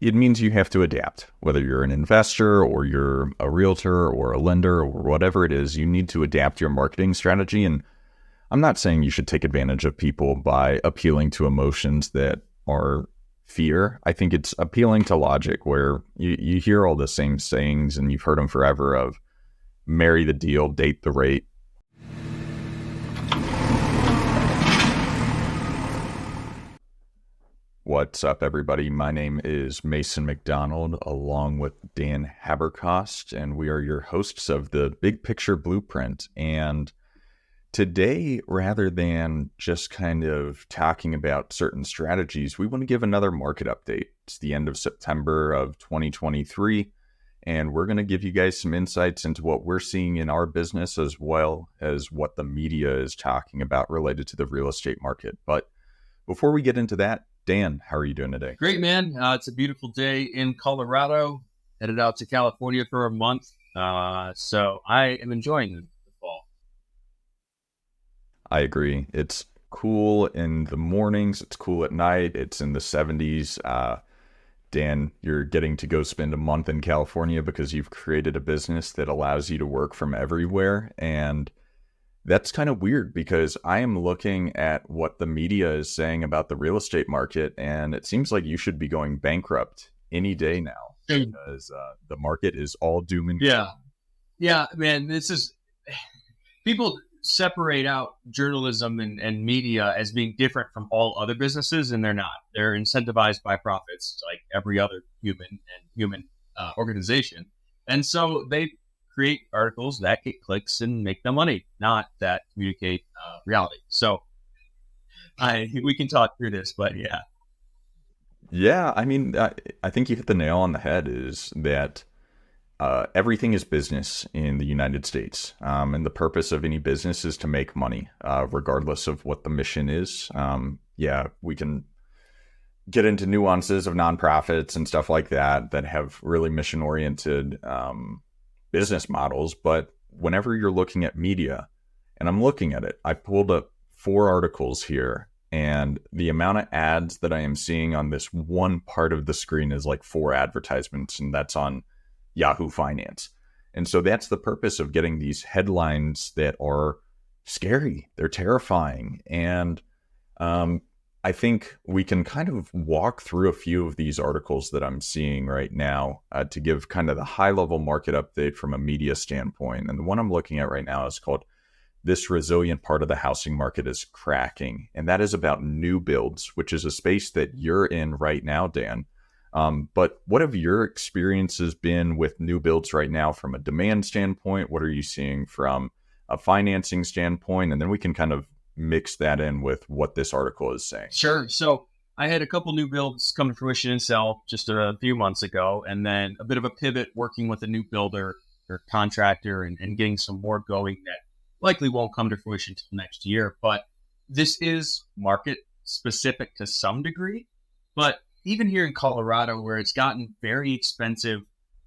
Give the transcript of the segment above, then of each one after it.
it means you have to adapt. Whether you're an investor or you're a realtor or a lender or whatever it is, you need to adapt your marketing strategy. And I'm not saying you should take advantage of people by appealing to emotions that are fear. I think it's appealing to logic, where you hear all the same sayings and you've heard them forever of marry the deal, date the rate. What's up, everybody? My name is Mason McDonald, along with Dan Haberkost, and we are your hosts of the Big Picture Blueprint. And today, rather than just kind of talking about certain strategies, we want to give another market update. It's the end of September of 2023, and we're going to give you guys some insights into what we're seeing in our business, as well as what the media is talking about related to the real estate market. But before we get into that, Dan, how are you doing today? Great, man. It's a beautiful day in Colorado. Headed out to California for a month. So I am enjoying the fall. I agree. It's cool in the mornings. It's cool at night. It's in the 70s. Dan, you're getting to go spend a month in California because you've created a business that allows you to work from everywhere. And that's kind of weird, because I am looking at what the media is saying about the real estate market, and it seems like you should be going bankrupt any day now, because the market is all doom and gloom. Yeah, man. People separate out journalism and media as being different from all other businesses, and they're not. They're incentivized by profits, like every other human organization, and so they create articles that get clicks and make them money, not that communicate reality. So we can talk through this, but yeah. Yeah, I mean, I think you hit the nail on the head, is that everything is business in the United States. And the purpose of any business is to make money, regardless of what the mission is. Yeah, we can get into nuances of nonprofits and stuff like that have really mission-oriented business models. But whenever you're looking at media, and I'm looking at it, I pulled up 4 articles here, and the amount of ads that I am seeing on this one part of the screen is like 4 advertisements, and that's on Yahoo Finance. And so that's the purpose of getting these headlines that are scary. They're terrifying. And I think we can kind of walk through a few of these articles that I'm seeing right now to give kind of the high-level market update from a media standpoint. And the one I'm looking at right now is called "This Resilient Part of the Housing Market is Cracking." And that is about new builds, which is a space that you're in right now, Dan. But what have your experiences been with new builds right now from a demand standpoint? What are you seeing from a financing standpoint? And then we can kind of mix that in with what this article is saying. Sure. So I had a couple new builds come to fruition and sell just a few months ago, and then a bit of a pivot working with a new builder or contractor and getting some more going that likely won't come to fruition until next year. But this is market specific to some degree. But even here in Colorado, where it's gotten very expensive,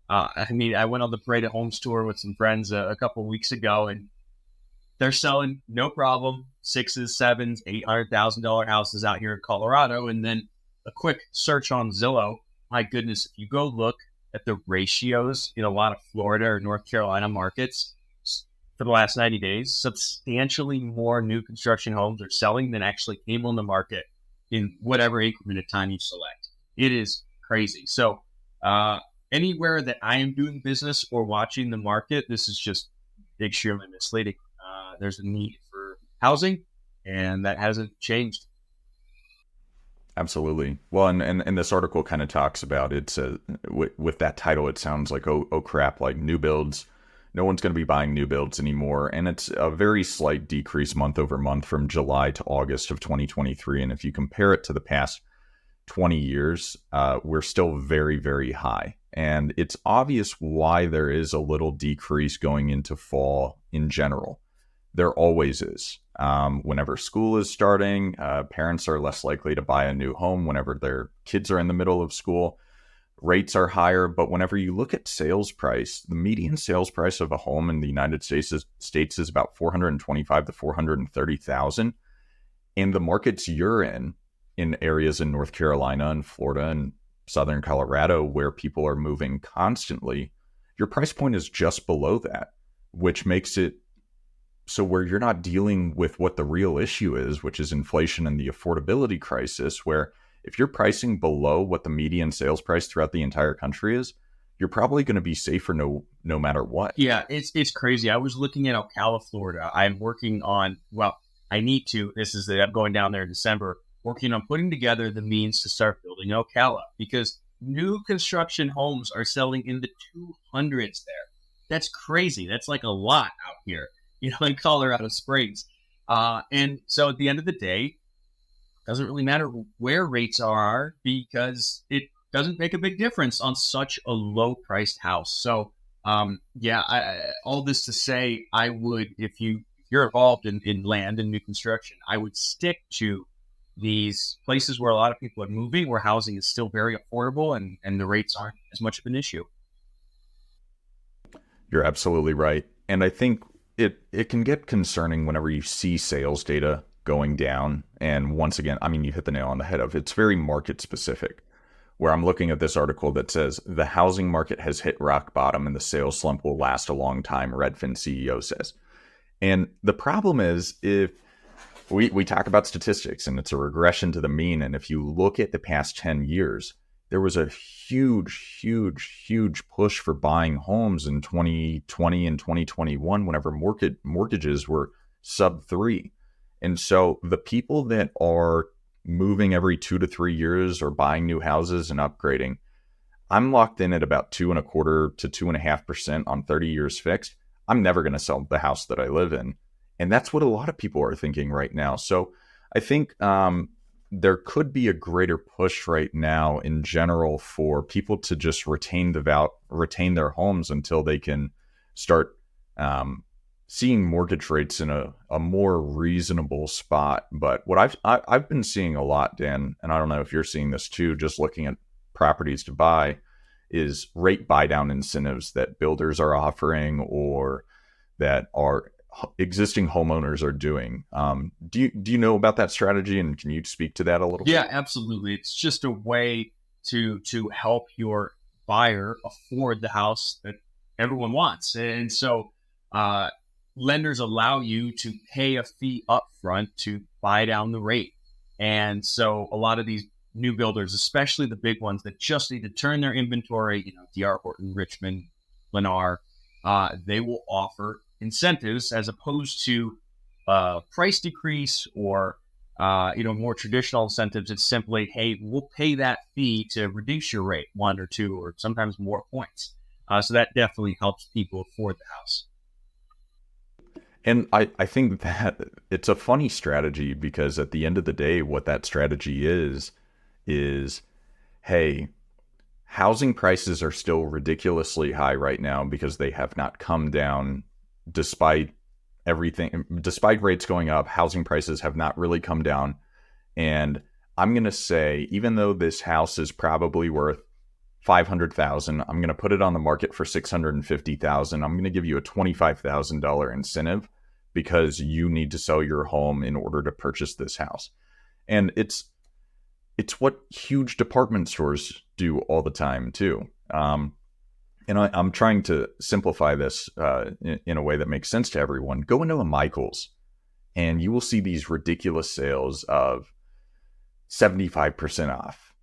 I went on the Parade of Homes tour with some friends a couple of weeks ago, and they're selling no problem $600,000, $700,000, $800,000 houses out here in Colorado. And then a quick search on Zillow. My goodness, if you go look at the ratios in a lot of Florida or North Carolina markets for the last 90 days, substantially more new construction homes are selling than actually came on the market in whatever increment of time you select. It is crazy. So anywhere that I am doing business or watching the market, this is just extremely misleading. There's a need for housing, and that hasn't changed. Absolutely. Well, and this article kind of talks about it. With that title, it sounds like, oh crap, like new builds. No one's going to be buying new builds anymore. And it's a very slight decrease month over month from July to August of 2023. And if you compare it to the past 20 years, we're still very, very high. And it's obvious why there is a little decrease going into fall in general. There always is. Whenever school is starting, parents are less likely to buy a new home whenever their kids are in the middle of school. Rates are higher, but whenever you look at sales price, the median sales price of a home in the United States is about $425,000 to $430,000. And the markets you're in areas in North Carolina and Florida and Southern Colorado, where people are moving constantly, your price point is just below that, which makes it so where you're not dealing with what the real issue is, which is inflation and the affordability crisis, where if you're pricing below what the median sales price throughout the entire country is, you're probably going to be safer no matter what. Yeah, it's crazy. I was looking at Ocala, Florida. I'm working on, well, I need to. This is I'm going down there in December, working on putting together the means to start building Ocala because new construction homes are selling in the 200s there. That's crazy. That's like a lot out here, in Colorado Springs. And so at the end of the day, doesn't really matter where rates are because it doesn't make a big difference on such a low priced house. So, yeah, all this to say, I would, if you're involved in land and new construction, I would stick to these places where a lot of people are moving, where housing is still very affordable and the rates aren't as much of an issue. You're absolutely right. And I think it can get concerning whenever you see sales data going down. And once again, I mean, you hit the nail on the head of it's very market specific. Where I'm looking at this article that says the housing market has hit rock bottom and the sales slump will last a long time, Redfin CEO says. And the problem is if we talk about statistics and it's a regression to the mean. And if you look at the past 10 years, there was a huge push for buying homes in 2020 and 2021 whenever mortgages were sub 3. And so the people that are moving every 2 to 3 years or buying new houses and upgrading, I'm locked in at about 2.25 to 2.5% on 30 years fixed. I'm never going to sell the house that I live in. And that's what a lot of people are thinking right now. So I think there could be a greater push right now in general for people to just retain their homes until they can start seeing mortgage rates in a more reasonable spot. But what I've been seeing a lot, Dan, and I don't know if you're seeing this too, just looking at properties to buy, is rate buy down incentives that builders are offering or that are existing homeowners are doing. Do you know about that strategy, and can you speak to that a little bit? Yeah, absolutely. It's just a way to help your buyer afford the house that everyone wants. And so lenders allow you to pay a fee up front to buy down the rate. And so a lot of these new builders, especially the big ones that just need to turn their inventory, DR Horton, Richmond, Lennar, they will offer incentives as opposed to price decrease or more traditional incentives. It's simply, hey, we'll pay that fee to reduce your rate 1 or 2 or sometimes more points. So that definitely helps people afford the house. And I think that it's a funny strategy because at the end of the day, what that strategy is, hey, housing prices are still ridiculously high right now because they have not come down despite everything, despite rates going up. Housing prices have not really come down. And I'm going to say, even though this house is probably worth 500,000, I'm going to put it on the market for 650,000. I'm going to give you a $25,000 incentive because you need to sell your home in order to purchase this house. And it's what huge department stores do all the time too. And I'm trying to simplify this in a way that makes sense to everyone. Go into a Michael's and you will see these ridiculous sales of 75% off,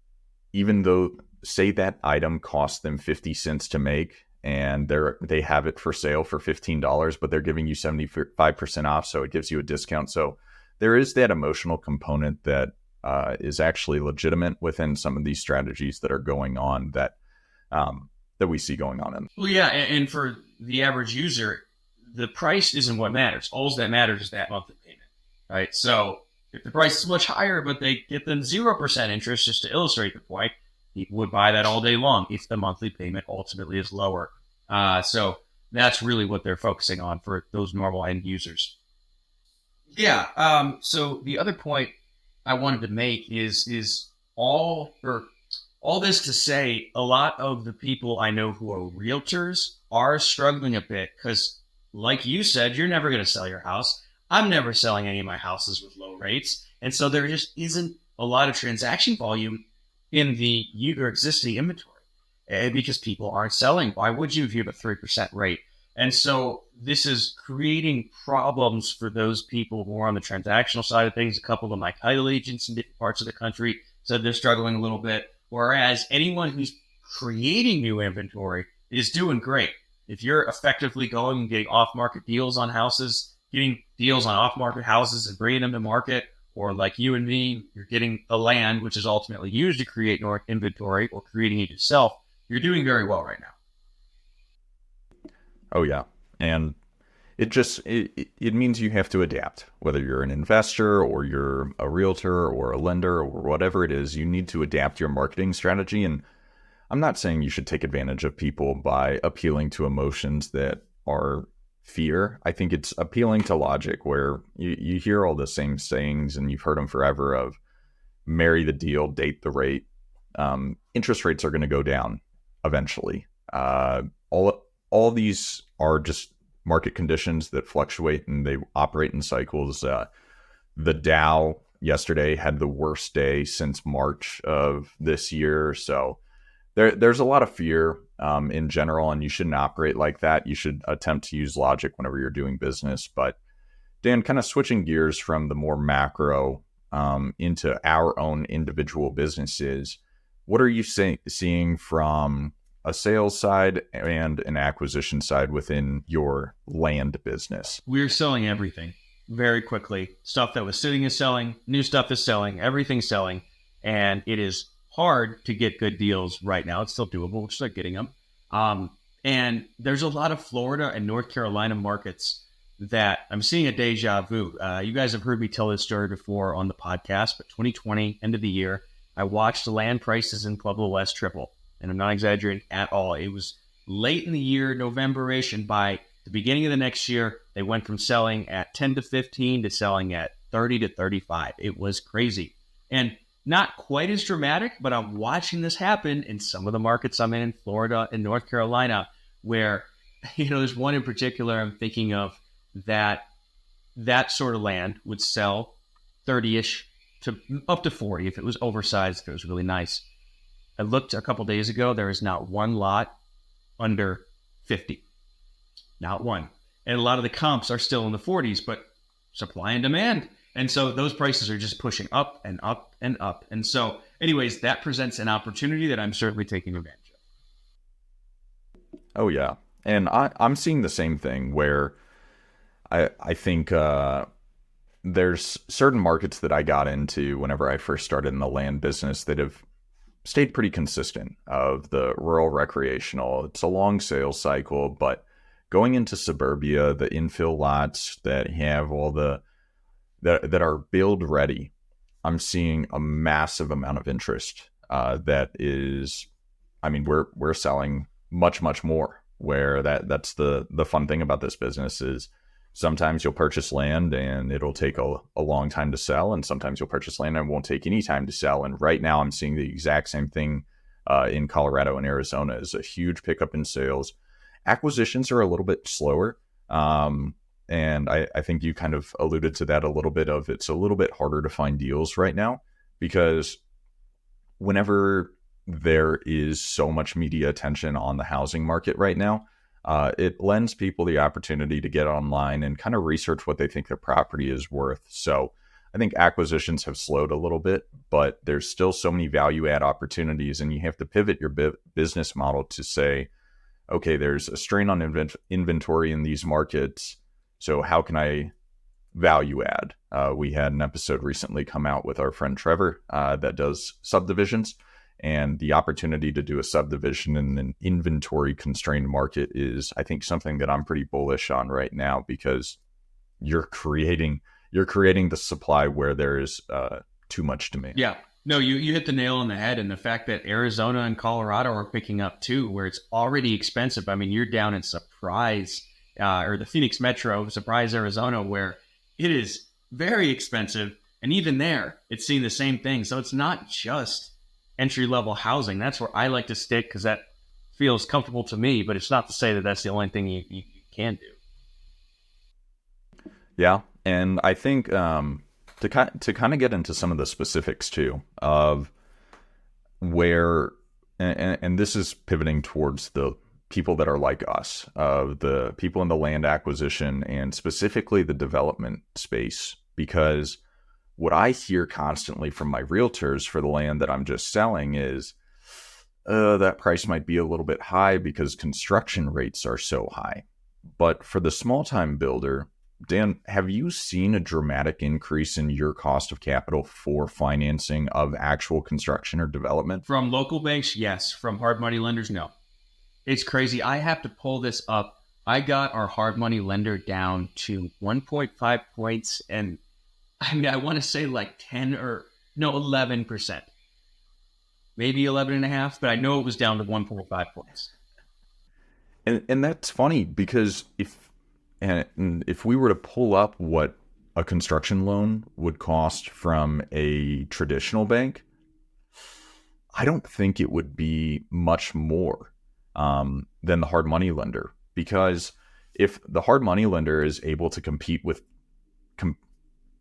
even though say that item costs them 50 cents to make and they have it for sale for $15, but they're giving you 75% off. So it gives you a discount. So there is that emotional component that is actually legitimate within some of these strategies that are going on that we see going on. Well, yeah, and for the average user, the price isn't what matters. All that matters is that monthly payment, right? So if the price is much higher, but they get them 0% interest, just to illustrate the point, people would buy that all day long if the monthly payment ultimately is lower. So that's really what they're focusing on for those normal end users. Yeah. So the other point I wanted to make is all this to say, a lot of the people I know who are realtors are struggling a bit because, like you said, you're never going to sell your house. I'm never selling any of my houses with low rates. And so there just isn't a lot of transaction volume, in the your existing inventory, because people aren't selling. Why would you if you have a 3% rate? And so this is creating problems for those people who are on the transactional side of things. A couple of my title agents in different parts of the country said they're struggling a little bit, whereas anyone who's creating new inventory is doing great. If you're effectively going and getting off-market deals on houses, getting deals on off-market houses and bringing them to market, or like you and me, you're getting the land, which is ultimately used to create more inventory or creating it yourself, you're doing very well right now. Oh yeah, and it means you have to adapt. Whether you're an investor or you're a realtor or a lender or whatever it is, you need to adapt your marketing strategy. And I'm not saying you should take advantage of people by appealing to emotions that are fear. I think it's appealing to logic, where you hear all the same sayings and you've heard them forever of marry the deal, date the rate. Interest rates are going to go down eventually. All these are just market conditions that fluctuate and they operate in cycles. The Dow yesterday had the worst day since March of this year. So there's a lot of fear in general, and you shouldn't operate like that. You should attempt to use logic whenever you're doing business. But Dan, kind of switching gears from the more macro into our own individual businesses, what are you seeing from a sales side and an acquisition side within your land business? We're selling everything very quickly. Stuff that was sitting is selling, new stuff is selling, everything's selling, and it is hard to get good deals right now. It's still doable. We'll start getting them. And there's a lot of Florida and North Carolina markets that I'm seeing a deja vu. You guys have heard me tell this story before on the podcast, but 2020, end of the year, I watched the land prices in Pueblo West triple. And I'm not exaggerating at all. It was late in the year, November-ish, and by the beginning of the next year, they went from selling at 10 to 15 to selling at 30 to 35. It was crazy. And not quite as dramatic, but I'm watching this happen in some of the markets I'm in Florida and North Carolina, where, there's one in particular I'm thinking of that sort of land would sell 30-ish to up to 40 if it was oversized, if it was really nice. I looked a couple days ago, there is not one lot under 50. Not one. And a lot of the comps are still in the 40s, but supply and demand. And so those prices are just pushing up and up and up. And so anyways, that presents an opportunity that I'm certainly taking advantage of. Oh yeah. And I'm seeing the same thing where I think there's certain markets that I got into whenever I first started in the land business that have stayed pretty consistent, of the rural recreational. It's a long sales cycle, but going into suburbia, the infill lots that have all that are build ready, I'm seeing a massive amount of interest. That is, I mean, we're selling much more. Where that's the fun thing about this business is sometimes you'll purchase land and it'll take a long time to sell, and sometimes you'll purchase land and it won't take any time to sell. And right now I'm seeing the exact same thing in Colorado and Arizona, is a huge pickup in sales. Acquisitions are a little bit slower. And I think you kind of alluded to that a little bit, of it's a little bit harder to find deals right now, because whenever there is so much media attention on the housing market right now, it lends people the opportunity to get online and kind of research what they think their property is worth. So I think acquisitions have slowed a little bit, but there's still so many value add opportunities, and you have to pivot your business model to say, okay, there's a strain on inventory in these markets. So how can I value add? We had an episode recently come out with our friend Trevor that does subdivisions. And the opportunity to do a subdivision in an inventory constrained market is, I think, something that I'm pretty bullish on right now, because you're creating the supply where there is too much demand. Yeah. No, you hit the nail on the head. And the fact that Arizona and Colorado are picking up too, where it's already expensive. I mean, you're down in Surprise, or the Phoenix Metro, Surprise, Arizona, where it is very expensive. And even there, it's seeing the same thing. So it's not just entry-level housing. That's where I like to stick, because that feels comfortable to me, but it's not to say that that's the only thing you can do. Yeah. And I think to kind of get into some of the specifics too, of where, and this is pivoting towards the people that are like us, the people in the land acquisition and specifically the development space, because what I hear constantly from my realtors for the land that I'm just selling is, that price might be a little bit high because construction rates are so high. But for the small time builder, Dan, have you seen a dramatic increase in your cost of capital for financing of actual construction or development? From local banks, yes. From hard money lenders, no. It's crazy. I have to pull this up. I got our hard money lender down to 1.5 points. And I mean, I want to say like 10 or no, 11%, maybe 11 and a half, but I know it was down to 1.5 points. And that's funny because if we were to pull up what a construction loan would cost from a traditional bank, I don't think it would be much more than the hard money lender. Because if the hard money lender is able to compete with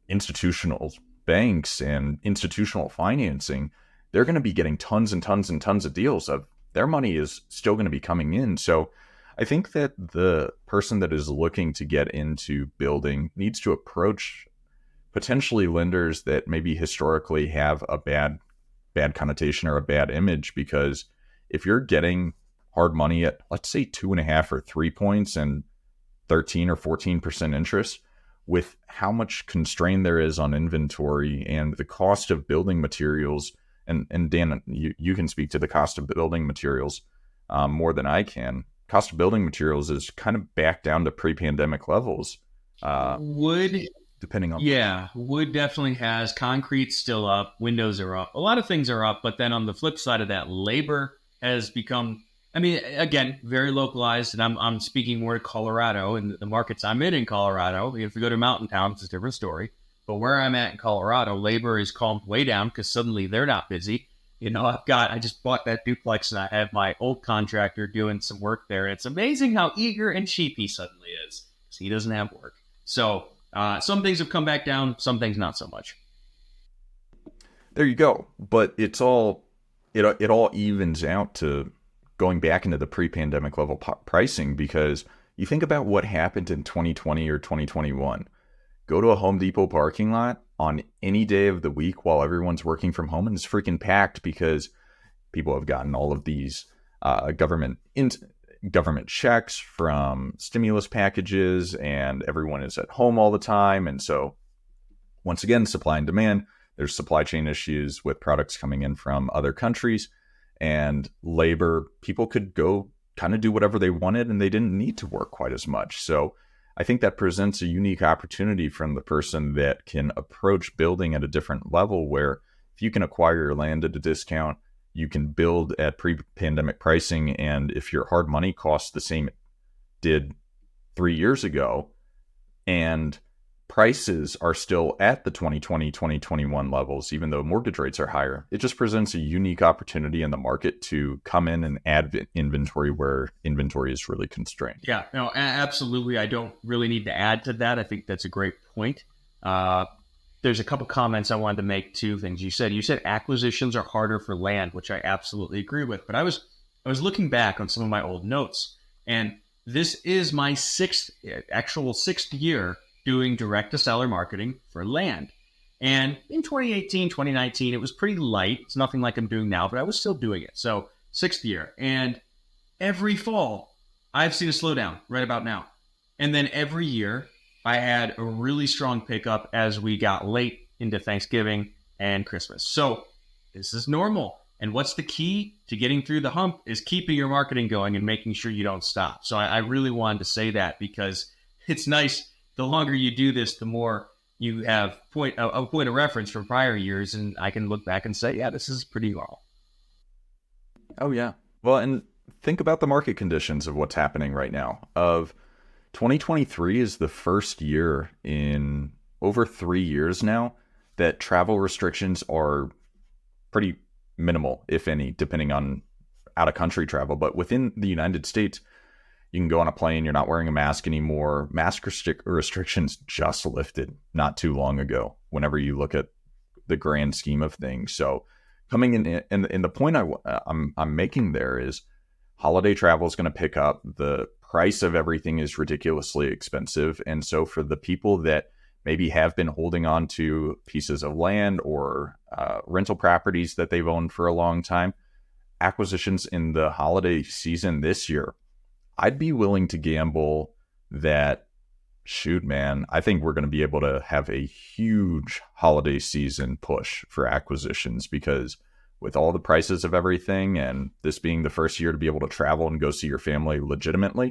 institutional banks and institutional financing, they're going to be getting tons and tons and tons of deals. Of their money is still going to be coming in. So I think that the person that is looking to get into building needs to approach potentially lenders that maybe historically have a bad connotation or a bad image, because if you're getting hard money at, let's say, 2.5 or 3 points and 13 or 14% interest, with how much constraint there is on inventory and the cost of building materials, and Dan, you can speak to the cost of building materials more than I can. Cost of building materials is kind of back down to pre-pandemic levels. Wood, Depending on, yeah, wood definitely has. Concrete's still up. Windows are up. A lot of things are up. But then on the flip side of that, labor has become, I mean, again, very localized. And I'm speaking more to Colorado and the markets I'm in Colorado. If you go to mountain towns, it's a different story. But where I'm at in Colorado, labor is calmed way down because suddenly they're not busy. You know, I just bought that duplex and I have my old contractor doing some work there. And it's amazing how eager and cheap he suddenly is because he doesn't have work. So some things have come back down, some things not so much. there you go. But it all evens out to going back into the pre-pandemic level pricing, because you think about what happened in 2020 or 2021. Go to a Home Depot parking lot on any day of the week while everyone's working from home, and it's freaking packed because people have gotten all of these government checks from stimulus packages, and everyone is at home all the time. And so, once again, supply and demand. There's supply chain issues with products coming in from other countries, and labor. People could go kind of do whatever they wanted, and they didn't need to work quite as much. So I think that presents a unique opportunity from the person that can approach building at a different level, where if you can acquire your land at a discount, you can build at pre-pandemic pricing. And if your hard money costs the same it did 3 years ago, and prices are still at the 2020, 2021 levels, even though mortgage rates are higher, it just presents a unique opportunity in the market to come in and add inventory where inventory is really constrained. Yeah, no, absolutely. I don't really need to add to that. I think that's a great point. There's a couple comments I wanted to make. Two things you said. You said acquisitions are harder for land, which I absolutely agree with. But I was looking back on some of my old notes, and this is my actual sixth year doing direct to seller marketing for land. And in 2018, 2019, it was pretty light. It's nothing like I'm doing now, but I was still doing it. So sixth year. And every fall, I've seen a slowdown right about now. And then every year, I had a really strong pickup as we got late into Thanksgiving and Christmas. So this is normal. And what's the key to getting through the hump is keeping your marketing going and making sure you don't stop. So I really wanted to say that because it's nice. The longer you do this, the more you have a point of reference from prior years. And I can look back and say, yeah, this is pretty normal. Oh, yeah. Well, and think about the market conditions of what's happening right now. 2023 is the first year in over 3 years now that travel restrictions are pretty minimal, if any, depending on out of country travel. But within the United States, you can go on a plane, you're not wearing a mask anymore. Mask restrictions just lifted not too long ago, whenever you look at the grand scheme of things. So coming in, and the point I'm making there is holiday travel is going to pick up. The price of everything is ridiculously expensive, and so for the people that maybe have been holding on to pieces of land or rental properties that they've owned for a long time, acquisitions in the holiday season this year, I'd be willing to gamble that, shoot, man, I think we're going to be able to have a huge holiday season push for acquisitions because with all the prices of everything and this being the first year to be able to travel and go see your family legitimately,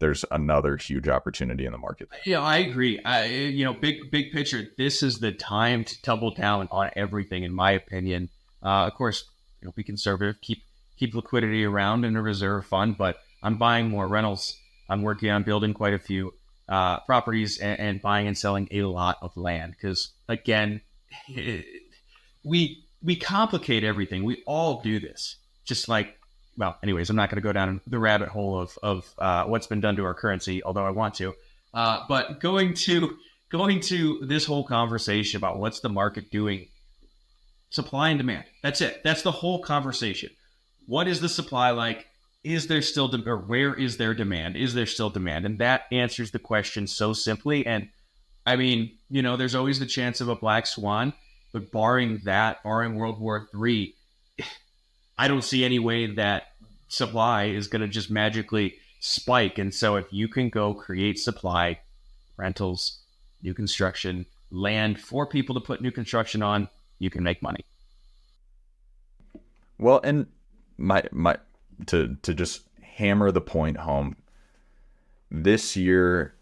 there's another huge opportunity in the market. Yeah, I agree. Big picture, this is the time to double down on everything, in my opinion. Of course, be conservative, keep liquidity around in a reserve fund, but I'm buying more rentals. I'm working on building quite a few properties and buying and selling a lot of land because, again, we complicate everything. We all do this. Just like, well, anyways, I'm not going to go down the rabbit hole of what's been done to our currency, although I want to. But going to this whole conversation about what's the market doing, supply and demand. That's it. That's the whole conversation. What is the supply like? Is there still or where is there demand? Is there still demand? And that answers the question so simply. And I mean, there's always the chance of a black swan, but barring World War III, I don't see any way that supply is going to just magically spike. And so if you can go create supply, rentals, new construction, land for people to put new construction on, you can make money. Well, and my to just hammer the point home, this year,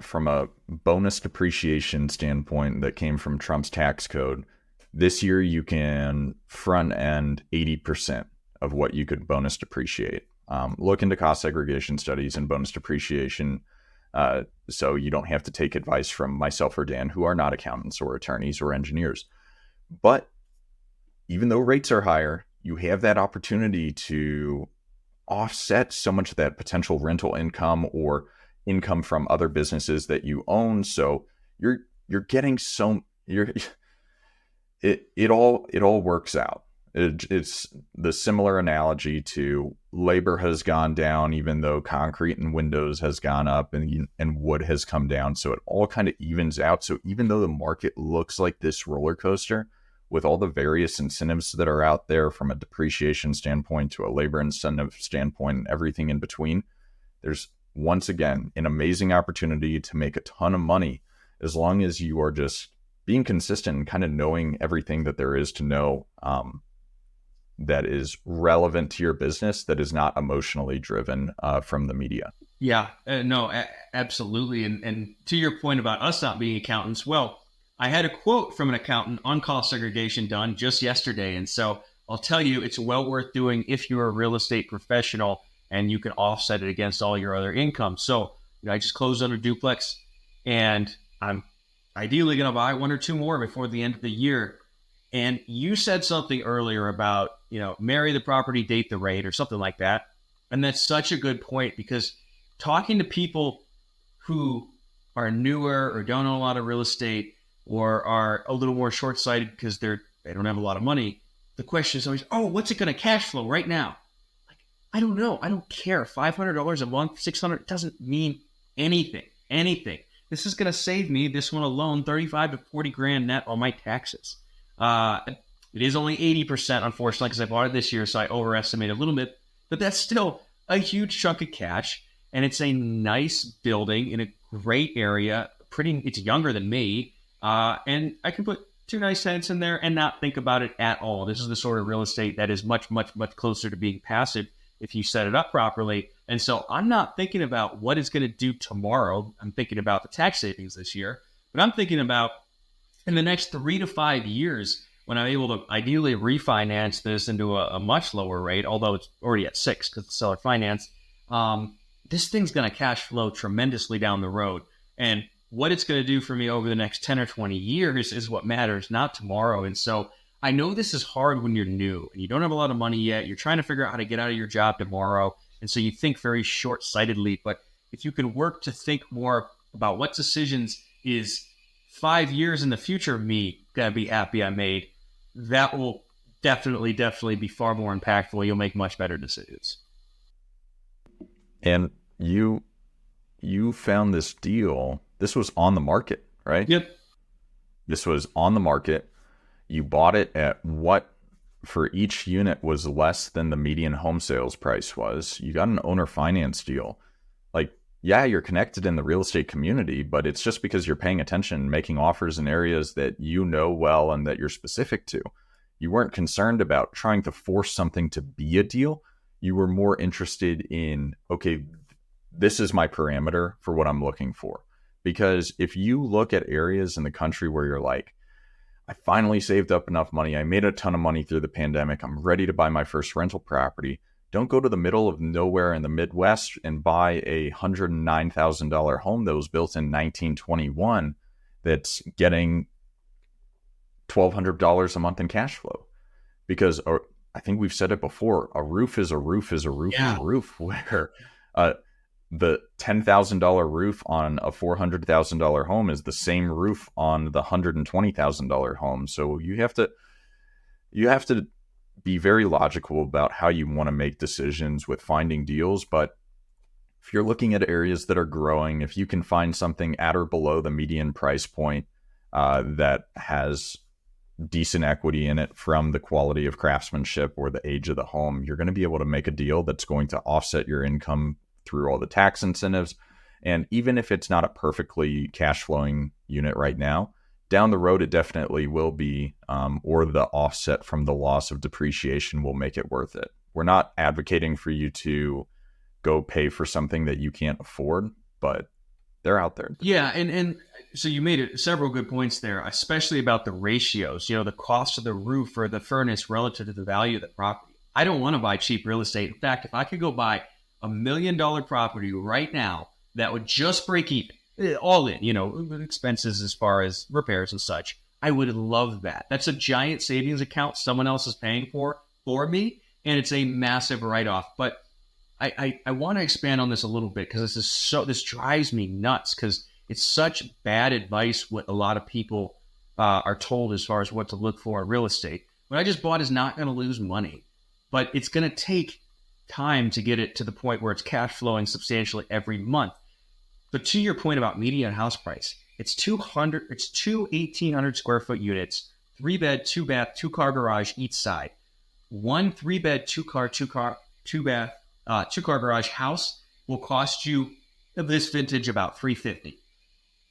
from a bonus depreciation standpoint that came from Trump's tax code, this year you can front end 80% of what you could bonus depreciate. Look into cost segregation studies and bonus depreciation, so you don't have to take advice from myself or Dan, who are not accountants or attorneys or engineers. But even though rates are higher, you have that opportunity to offset so much of that potential rental income or income from other businesses that you own. So you're getting it all works out. It's the similar analogy to labor has gone down, even though concrete and windows has gone up and wood has come down. So it all kind of evens out. So even though the market looks like this roller coaster, with all the various incentives that are out there from a depreciation standpoint to a labor incentive standpoint and everything in between, there's once again an amazing opportunity to make a ton of money as long as you are just being consistent and kind of knowing everything that there is to know that is relevant to your business, that is not emotionally driven from the media. Yeah, no, absolutely. And to your point about us not being accountants, well, I had a quote from an accountant on cost segregation done just yesterday. And so I'll tell you, it's well worth doing if you're a real estate professional and you can offset it against all your other income. So I just closed on a duplex and I'm ideally going to buy one or two more before the end of the year. And you said something earlier about, marry the property, date the rate or something like that. And that's such a good point because talking to people who are newer or don't know a lot of real estate or are a little more short-sighted because they don't have a lot of money, the question is always, oh, what's it going to cash flow right now? Like, I don't know. I don't care. $500 a month, $600 doesn't mean anything. This is going to save me, this one alone, 35 to 40 grand net on my taxes. It is only 80%, unfortunately, because I bought it this year, so I overestimate a little bit. But that's still a huge chunk of cash, and it's a nice building in a great area. It's younger than me, and I can put two nice tenants in there and not think about it at all. This is the sort of real estate that is much, much, much closer to being passive if you set it up properly. And so I'm not thinking about what it's going to do tomorrow. I'm thinking about the tax savings this year, but I'm thinking about in the next 3 to 5 years when I'm able to ideally refinance this into a much lower rate, although it's already at 6 because it's seller finance. This thing's going to cash flow tremendously down the road. And what it's going to do for me over the next 10 or 20 years is what matters, not tomorrow. And so I know this is hard when you're new and you don't have a lot of money yet. You're trying to figure out how to get out of your job tomorrow. And so you think very short-sightedly. But if you can work to think more about what decisions is 5 years in the future of me going to be happy I made, that will definitely be far more impactful. You'll make much better decisions. And you found this deal. This was on the market, right? Yep. This was on the market. You bought it at what for each unit was less than the median home sales price was. You got an owner finance deal. Like, yeah, you're connected in the real estate community, but it's just because you're paying attention, making offers in areas that you know well and that you're specific to. You weren't concerned about trying to force something to be a deal. You were more interested in, okay, this is my parameter for what I'm looking for. Because if you look at areas in the country where you're like, I finally saved up enough money, I made a ton of money through the pandemic, I'm ready to buy my first rental property. Don't go to the middle of nowhere in the Midwest and buy a $109,000 home that was built in 1921 that's getting $1,200 a month in cash flow. Because I think we've said it before, a roof is a roof is a roof is Yeah. a roof, where uh, the $10,000 roof on a $400,000 home is the same roof on the $120,000 home. So you have to be very logical about how you want to make decisions with finding deals. But if you're looking at areas that are growing, if you can find something at or below the median price point that has decent equity in it from the quality of craftsmanship or the age of the home, you're going to be able to make a deal that's going to offset your income through all the tax incentives. And even if it's not a perfectly cash flowing unit right now, down the road, it definitely will be, or the offset from the loss of depreciation will make it worth it. We're not advocating for you to go pay for something that you can't afford, but they're out there. Yeah, and so you made it several good points there, especially about the ratios. You know, the cost of the roof or the furnace relative to the value of the property. I don't want to buy cheap real estate. In fact, if I could go buy $1 million property right now that would just break even, all in, you know, expenses as far as repairs and such, I would love that. That's a giant savings account someone else is paying for me, and it's a massive write off. But I want to expand on this a little bit because this drives me nuts because it's such bad advice what a lot of people are told as far as what to look for in real estate. What I just bought is not going to lose money, but it's going to take time to get it to the point where it's cash flowing substantially every month. But to your point about median house price, it's two 1,800 square foot units, 3 bed, 2 bath, 2 car garage each side. One 3 bed, 2 car, 2 bath, 2 car garage house will cost you this vintage about 350.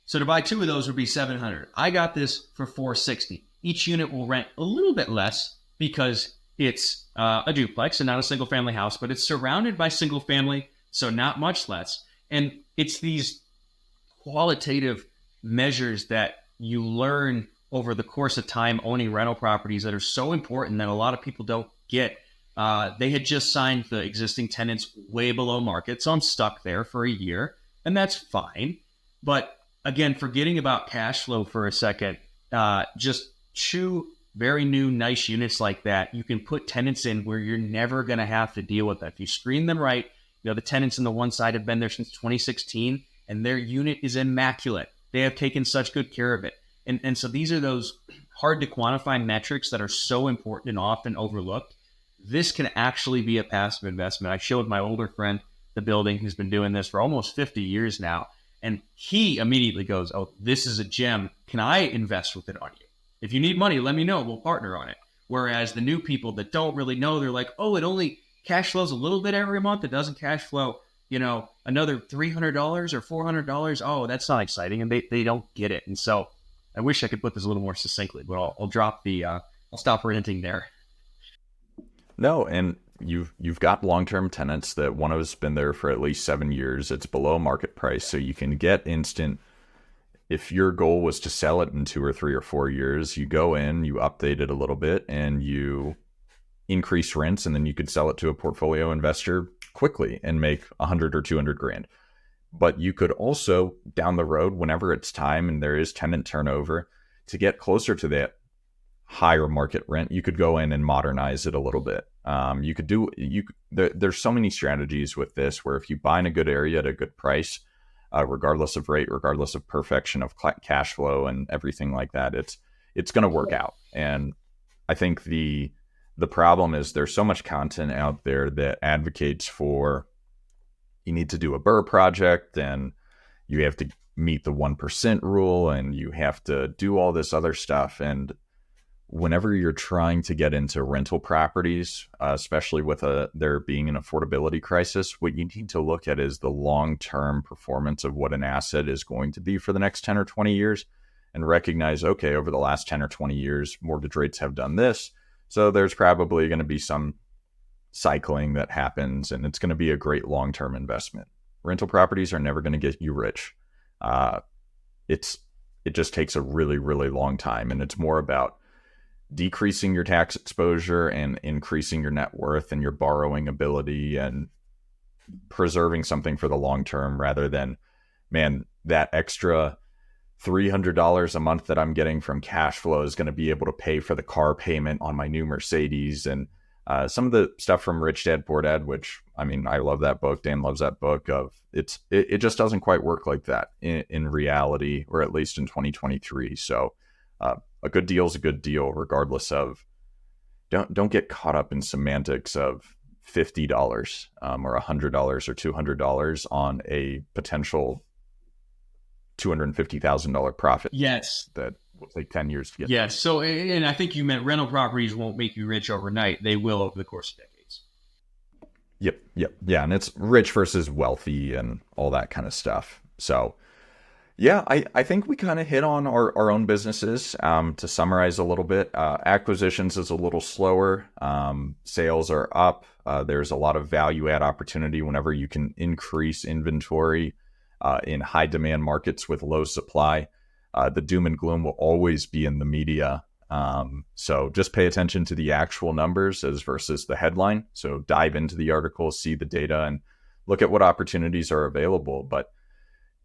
So to buy two of those would be 700. I got this for 460. Each unit will rent a little bit less because it's a duplex and not a single family house, but it's surrounded by single family, so not much less. And it's these qualitative measures that you learn over the course of time owning rental properties that are so important that a lot of people don't get. They had just signed the existing tenants way below market, so I'm stuck there for a year, and that's fine. But again, forgetting about cash flow for a second, just two very new, nice units like that, you can put tenants in where you're never going to have to deal with that. If you screen them right, you know, the tenants on the one side have been there since 2016, and their unit is immaculate. They have taken such good care of it. And so these are those hard to quantify metrics that are so important and often overlooked. This can actually be a passive investment. I showed my older friend the building who's been doing this for almost 50 years now. And he immediately goes, oh, this is a gem. Can I invest with it on you? If you need money, let me know. We'll partner on it. Whereas the new people that don't really know, they're like, oh, it only cash flows a little bit every month. It doesn't cash flow, you know, another $300 or $400. Oh, that's not exciting. And they don't get it. And so I wish I could put this a little more succinctly, but I'll drop I'll stop ranting there. No, and you've got long-term tenants that one of us been there for at least 7 years. It's below market price, so you can get instant. If your goal was to sell it in 2 or 3 or 4 years, you go in, you update it a little bit, and you increase rents, and then you could sell it to a portfolio investor quickly and make 100 or 200 grand. But you could also down the road, whenever it's time and there is tenant turnover, to get closer to that higher market rent, you could go in and modernize it a little bit. You could do there's so many strategies with this where if you buy in a good area at a good price, regardless of rate, regardless of perfection of cash flow and everything like that, it's going to work out. And I think the problem is there's so much content out there that advocates for you need to do a Burr project and you have to meet the 1% rule and you have to do all this other stuff. And whenever you're trying to get into rental properties, especially with there being an affordability crisis, what you need to look at is the long-term performance of what an asset is going to be for the next 10 or 20 years and recognize, okay, over the last 10 or 20 years, mortgage rates have done this. So there's probably going to be some cycling that happens and it's going to be a great long-term investment. Rental properties are never going to get you rich. Uh, it's it just takes a really, really long time. And it's more about decreasing your tax exposure and increasing your net worth and your borrowing ability and preserving something for the long term rather than, man, that extra $300 a month that I'm getting from cash flow is going to be able to pay for the car payment on my new Mercedes. And some of the stuff from Rich Dad Poor Dad, which I mean, I love that book. Dan loves that book. It just doesn't quite work like that in reality, or at least in 2023. So a good deal is a good deal, regardless of don't get caught up in semantics of $50 or $100 or $200 on a potential $250,000 profit Yes. that will take 10 years to get. Yes. So, and I think you meant rental properties won't make you rich overnight. They will over the course of decades. Yep. Yeah, and it's rich versus wealthy and all that kind of stuff. So, yeah, I think we kind of hit on our own businesses. To summarize a little bit, acquisitions is a little slower. Sales are up. There's a lot of value add opportunity whenever you can increase inventory in high demand markets with low supply. The doom and gloom will always be in the media. So just pay attention to the actual numbers as versus the headline. So dive into the article, see the data, and look at what opportunities are available. But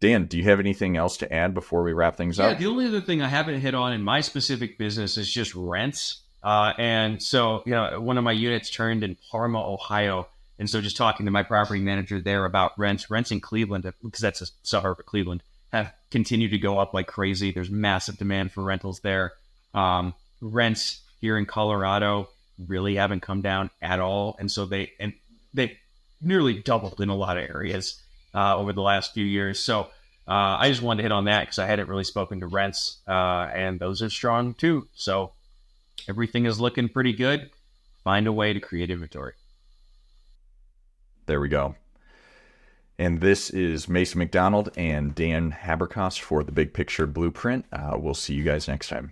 Dan, do you have anything else to add before we wrap things Yeah, up? the only other thing I haven't hit on in my specific business is just rents. And so, one of my units turned in Parma, Ohio. And so just talking to my property manager there about rents in Cleveland, because that's a suburb of Cleveland, have continued to go up like crazy. There's massive demand for rentals there. Rents here in Colorado really haven't come down at all. And so they nearly doubled in a lot of areas over the last few years. So I just wanted to hit on that because I hadn't really spoken to rents, and those are strong too. So everything is looking pretty good. Find a way to create inventory. There we go. And this is Mason McDonald and Dan Haberkost for the Big Picture Blueprint. We'll see you guys next time.